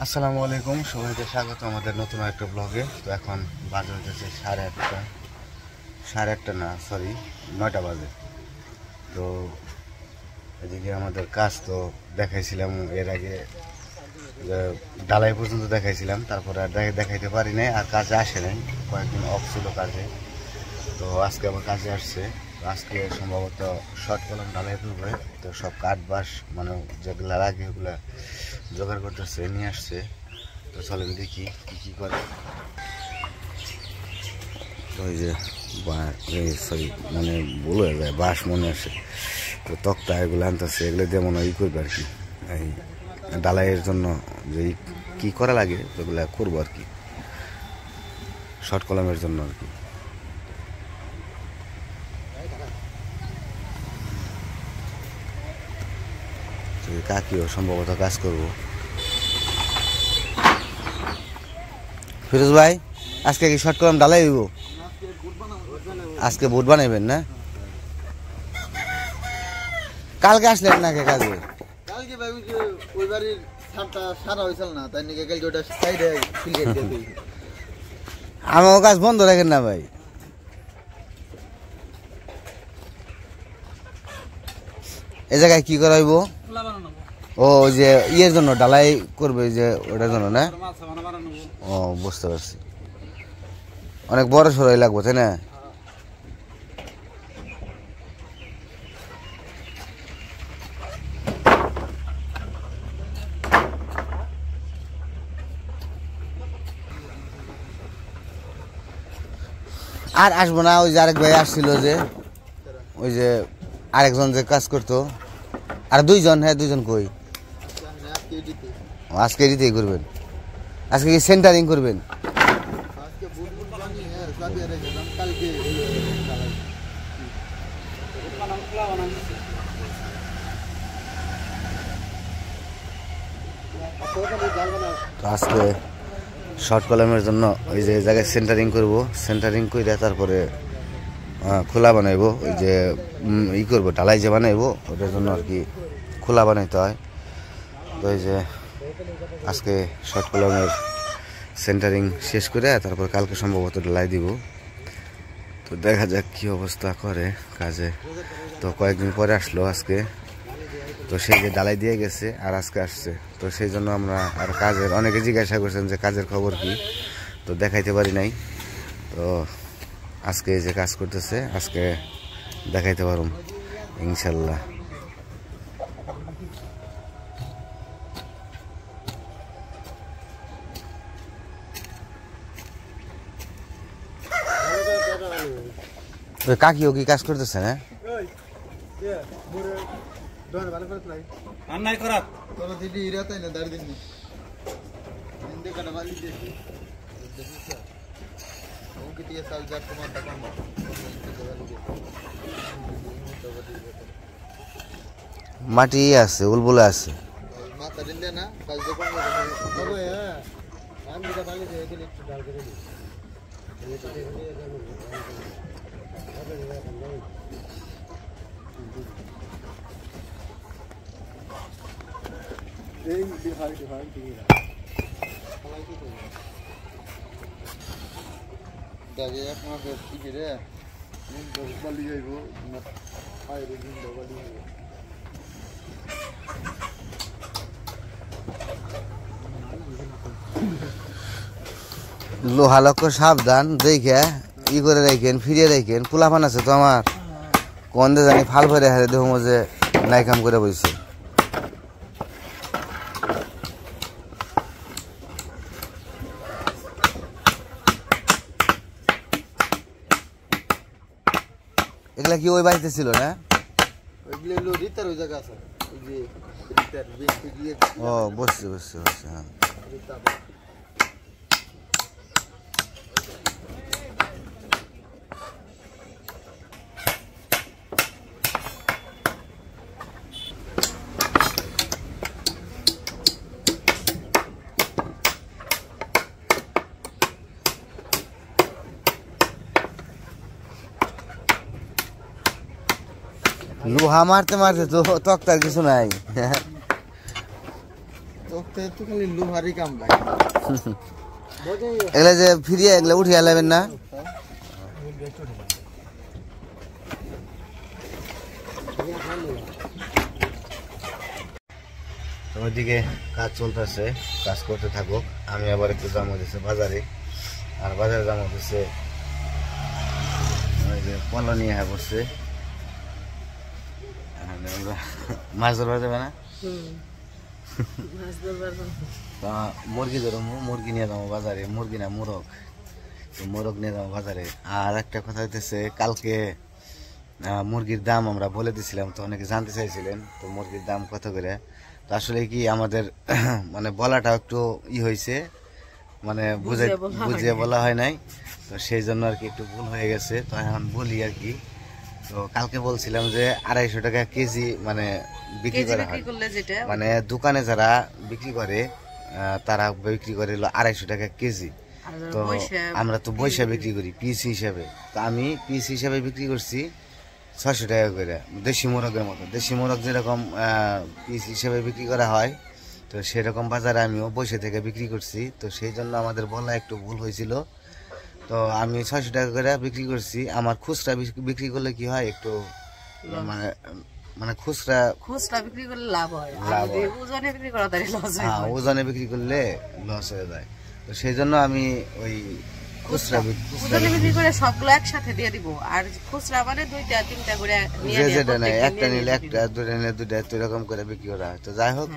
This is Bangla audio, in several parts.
আসসালামু আলাইকুম, সবাইকে স্বাগত আমাদের নতুন একটা ব্লগে। তো এখন বাজে হচ্ছে 8:30, 8:30 না সরি 9টা বাজে। তো এদিকে আমাদের কাজ তো দেখাইছিলাম এর আগে, ঢালাই পর্যন্ত দেখাইছিলাম, তারপরে আর দেখাইতে পারি নাই, আর কাজে আসে নাই, কয়েকদিন অফ ছিল কাজে। তো আজকে আবার কাজে আসছে। আজকে সম্ভবত শর্ট কলম ঢালাই করবে। তো সব কাঠ বাঁশ মানে যেগুলো লাগে ওগুলা জোগাড় করতেছে, নিয়ে আসছে। তো চলেন দেখি কি করে। ওই যে সরি মানে ভুল হয়ে যায়, বাঁশ মনে আসে। তো তক্তা এগুলো আনতেছে, এগুলো দিয়ে মনে হয় করবে আর কি, এই ঢালাইয়ের জন্য যে কি করা লাগে ওগুলো করবো আর কি, শর্ট কলমের জন্য আর কি। কাকিও সম্ভবত কাজ করবো। ফিরোজ ভাই, আজকে কি শর্ট কলম ঢালাই হইব? আজকে বুট বানাইবেন না? কালকে আসলেন নাকি কাজে? কালকে ভাই ওই বাড়ির ছাদটা সারা হয়েছিল না, তাই নাকি কালকে ওটা সাইডে ফিল্ড দিয়ে আমার কাজ বন্ধ রাখেন না ভাই। এ জায়গায় কি করা হইব? ও যে ইয়ের জন্য ঢালাই করবে, যে ওটার জন্য না? ও বুঝতে পারছি, অনেক বড় সরাই লাগবে তাই না? আর আসবো না, ওই যে আরেক ভাই আসছিল, যে ওই যে আরেকজন যে কাজ করতো, আর দুইজন। হ্যাঁ দুইজন কই? আজকে এডিতেই করবেন? আজকে কি সেন্টারিং করবেন? আজকে শর্ট কলমের জন্য ওই যে জায়গায় সেন্টারিং করব, সেন্টারিং করে তারপরে খোলা বানাইবো। ওই যে ই করবো, ঢালাই যে বানাইবো ওটার জন্য আর কি খোলা বানাইতে হয়। তো এই যে আজকে শর্ট কলমের সেন্টারিং শেষ করে তারপর কালকে সম্ভবত ঢালাই দিব। তো দেখা যাক কি অবস্থা করে কাজে। তো কয়েকদিন পরে আসলো আজকে, তো সেই যে ঢালাই দিয়ে গেছে আর আজকে আসছে। তো সেই জন্য আমরা আর কাজের অনেকে জিজ্ঞাসা করছেন যে কাজের খবর কি, তো দেখাইতে পারি নাই। তো আজকে যে কাজ করতেছে আজকে দেখাইতে পারুম ইনশাল্লাহ। কাকিও কি কাজ করতেছে না? মাটি আছে, উলবুলে আছে। লোহা লক্ষ সাবধান দেখে ই করে রাখেন, ফিরিয়ে রাখেন। পোলাপান আছে তো আমার, কোন দে জানি ফাল ভরে হারে দেখো যে নাই কাম করে বসছে। এগুলা কি ওই বাড়িতে ছিল না? ও বসছে বসছে বসছে, হ্যাঁ। লোহা মারতে মারতে তো তক্তার কিছু নাই। তো তোকে তো খালি লোহারি কাম লাগে এগুলা যে ফিরিয়ে এগুলা উঠিয়ে লাবেন না ওইদিকে কাজ চলতেছে কাজ করতে থাকুক আমি আবার একটু দাম হতেছে বাজারে আর বাজারে দাম হতেছে ওই যে পলো নিয়ে বসছে মাছ ধরবার যাবে না মুরগি ধরো মুরগি নিয়ে যাবো বাজারে মুরগি না মোরগ তো মোরগ নিয়ে যাবো বাজারে আর একটা কথা হইতেছে কালকে মুরগির দাম আমরা বলে দিছিলাম তো অনেকে জানতে চাইছিলেন তো মুরগির দাম কত করে তো আসলে কি আমাদের মানে বলাটা একটু হয়েছে মানে বুঝিয়ে বলা হয় নাই তো সেই জন্য আর কি একটু ভুল হয়ে গেছে তো এখন বলি আর কি তো কালকে বলছিলাম যে 250 টাকা কেজি মানে বিক্রি করা হয় মানে দোকানে যারা বিক্রি করে তারা বিক্রি করে 250 টাকা কেজি তো আমরা তো বৈশা বিক্রি করি পিস হিসাবে তো আমি পিস হিসাবে বিক্রি করছি 600 টাকা করে দেশি মোরগের মতো দেশি মোরগ যেরকম পিস হিসেবে বিক্রি করা হয় তো সেরকম বাজারে আমিও বসে থেকে বিক্রি করছি তো সেই জন্য আমাদের বলা একটু ভুল হয়েছিল তো আমি 600 টাকা করে বিক্রি করছি আমার খুচরা বিক্রি করলে কি হয় একটু মানে মানে খুচরা বিক্রি করলে লাভ হয় ওজনে বিক্রি করা তাই লস হয় হ্যাঁ ওজনে বিক্রি করলে লস হয়ে যায় তো সেই জন্য আমি ওই খুচরা বিক্রি করে সবগুলো একসাথে দিয়ে দিব আর খুচরা মানে 2টা 3টা করে নিয়ে যেটা নাই একটা নিলে একটা দুটো নিলে দুটো এরকম করে বিক্রি করা হয় তো যাই হোক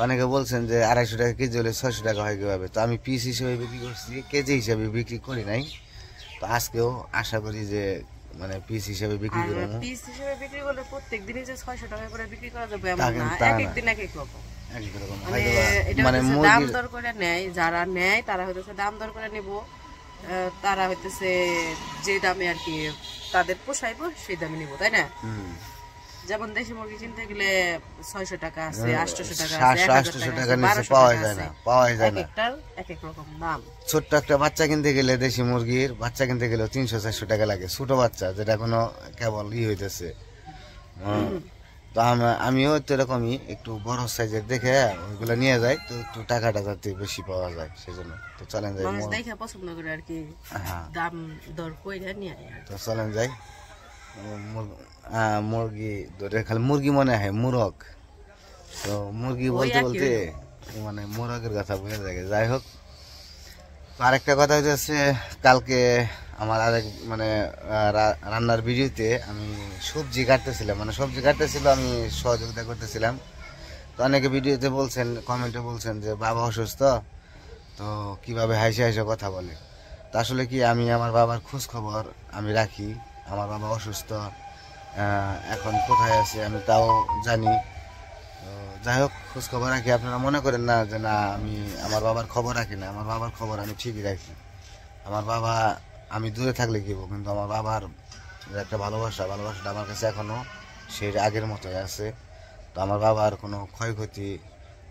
অনেকে বলছেন যে 250 টাকা কেজি হলে 600 টাকা হয় কিভাবে তো আমি পিস হিসেবে বিক্রি করছি কেজি হিসেবে বিক্রি করি নাই তো আজকেও আশা করি যে মানে পিস হিসেবে বিক্রি করব পিস হিসেবে বিক্রি করলে প্রত্যেকদিনই যে 600 টাকা করে বিক্রি করা যাবে এমন না এক এক দিন এক এক রকম মানে দাম দর করে নেয় যারা নেয় তারা হইতেছে দাম দর করে নিব তারা হইতেছে যে দামে আর কি তাদের পোষাইবো সেই দামে নিব তাই না যেমন দেশি মুরগি কিনতে গেলে 600 টাকা আছে 800 টাকা আছে 800 টাকা নিচে পাওয়া যায় না একটার এক এক রকম দাম ছোট্ট একটা বাচ্চা কিনতে গেলে দেশি মুরগির বাচ্চা কিনতে গেলে 300-400 টাকা লাগে ছোট বাচ্চা যেটা কোনো কেবল হইতেছে তো আমিও তো এরকমই একটু বড় সাইজের দেখে ওইগুলো নিয়ে যাই তো একটু টাকাটা যাতে বেশি পাওয়া যায় সেজন্য তো চলেন যাই দেখে পছন্দ করে আর কি দাম দর কইরা নিয়ে তো চলেন যাই মুরগি ধরে খালি মুরগি মনে হয় মুরগ তো মুরগি বলতে বলতে মানে মুরগের কথা বোঝা যায় যাই হোক আরেকটা কথা হচ্ছে কালকে আমার আরেক মানে রান্নার ভিডিওতে আমি সবজি কাটতেছিলাম মানে সবজি কাটতেছিল আমি সহযোগিতা করতেছিলাম তো অনেকে ভিডিওতে বলছেন কমেন্টে বলছেন যে বাবা অসুস্থ তো কিভাবে হাসি হাসি কথা বলে তো আসলে কি আমি আমার বাবার খোঁজ খবর আমি রাখি আমার বাবা অসুস্থ এখন কোথায় আছে আমি তাও জানি যাই হোক খোঁজ খবর রাখি আপনারা মনে করেন না যে না আমি আমার বাবার খবর রাখি না আমার বাবার খবর আমি ঠিকই রাখি আমার বাবা আমি দূরে থাকলে কি কিন্তু আমার বাবার একটা ভালোবাসাটা আমার কাছে এখনো সেই আগের মতোই আছে তো আমার বাবার কোনো ক্ষয়ক্ষতি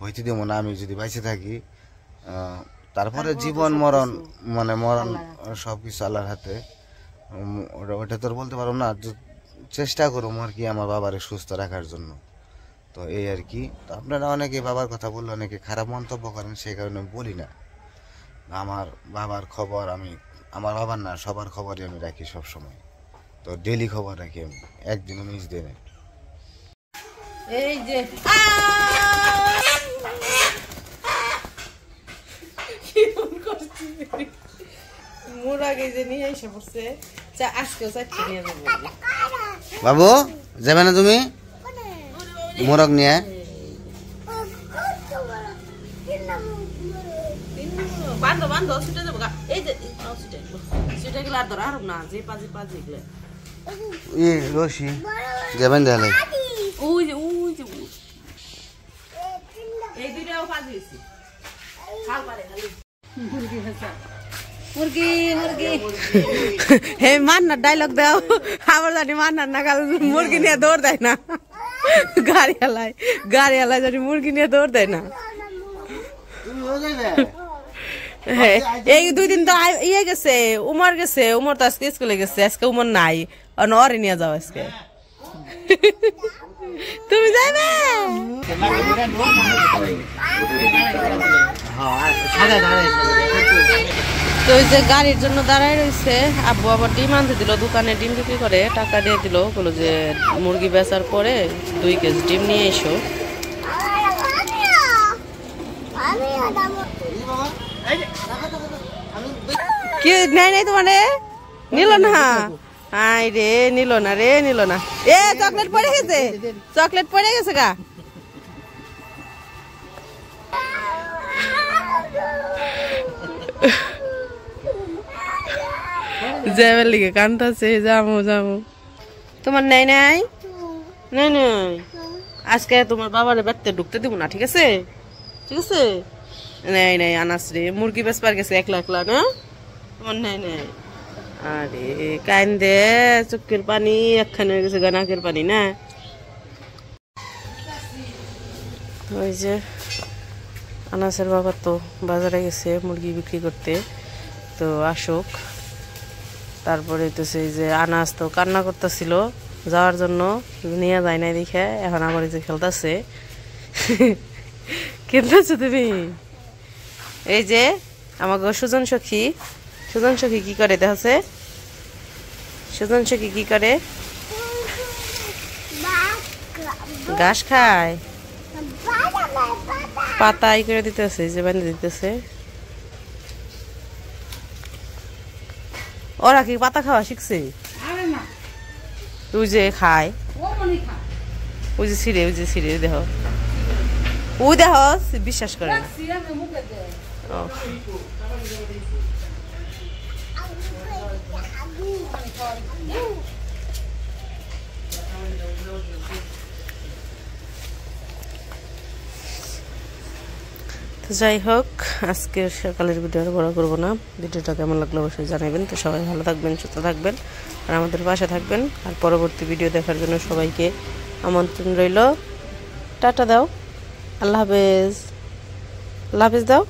হইতে দেবো না আমি যদি বেঁচে থাকি তারপরে জীবন মরণ মানে মরণ সব কিছু আল্লাহর হাতে ওটা তো বলতে পারবো না চেষ্টা করুম আর কি আমার বাবারে সুস্থ রাখার জন্য তো এই আর কি তো আপনারা অনেকে বাবার কথা বললে অনেকে খারাপ মন্তব্য করেন সেই কারণে বলি না আমার বাবার খবর আমি আমার বাবার না সবার খবরই আমি রাখি সব সময় তো ডেইলি খবর রাখি আমি একদিনও মিস দিই না এই যে মুরগি যে নিয়ে এসে পড়ছে আজকেও চারটে নিয়ে যাবো বাবু যাবে না তুমি মোরগ নিয়ে বান্ধব বান্ধব ছুটে যাবো এই যে ছুটে গেলে আর ধর আর না যে পাজি পাজি গেলে রশি যাবেন তাহলে ওই যে এই দুইটাও পাজি হয়েছে খাল পারে খালি মুরগি হে মান্নার ডায়লগ দাও আবার জানি মান্নার না কাল মুরগি নিয়ে দৌড় দেয় না গাড়ি আলায় জানি মুরগি নিয়ে দৌড় দেয় না এই 2 দিন তো ইয়ে গেছে উমর তো আজকে স্কুলে গেছে আজকে উমর নাই নরে নিয়ে যাও আজকে তুমি যাবে তো ওই যে গাড়ির জন্য দাঁড়ায় রয়েছে আব্বু আবার ডিম আনতে দিল দোকানে ডিম বিক্রি করে টাকা দিয়ে দিল বলো যে মুরগি বেচার পরে 2 কেজি ডিম নিয়ে এসো কি নাই নাই তোমার নিল না আই রে নিল না এ চকলেট পড়ে গেছে গা যাবার লিগে কান্দাছে যামু তোমার নাই আজকে তোমার বাবারে বেড়তে ঢুকতে দিব না ঠিক আছে নাই আনাস রে মুরগি বেচবার গেছে একলা না তোমার নাই আরে কান্দে চোখের পানি একখানে হয়ে গেছে নাকের পানি না ওই যে আনাসের বাবা তো বাজারে গেছে মুরগি বিক্রি করতে তো আসুক তারপরে তো সেই যে আনাস তো কান্না করতেছিল যাওয়ার জন্য নিয়ে যায় নাই দেখে এখন আবার এই যে খেলতেছে খেলতেছো তুমি এই যে আমাকে সুজন সখী কি করে দেখাচ্ছে সুজন সখী কি করে ঘাস খায় পাতা ই করে দিতেছে যে বানিয়ে দিতেছে ওরা কি পাতা খাওয়া শিখছে ওই যে খায় ওই যে ছিঁড়ে দেখো ওই দেখো বিশ্বাস করে না তো যাই হোক আজকের সকালের ভিডিও আর বড় করবো না ভিডিওটা কেমন লাগলো অবশ্যই জানাবেন তো সবাই ভালো থাকবেন সুস্থ থাকবেন আর আমাদের পাশে থাকবেন আর পরবর্তী ভিডিও দেখার জন্য সবাইকে আমন্ত্রণ রইল টাটা দাও আল্লাহ হাফেজ দাও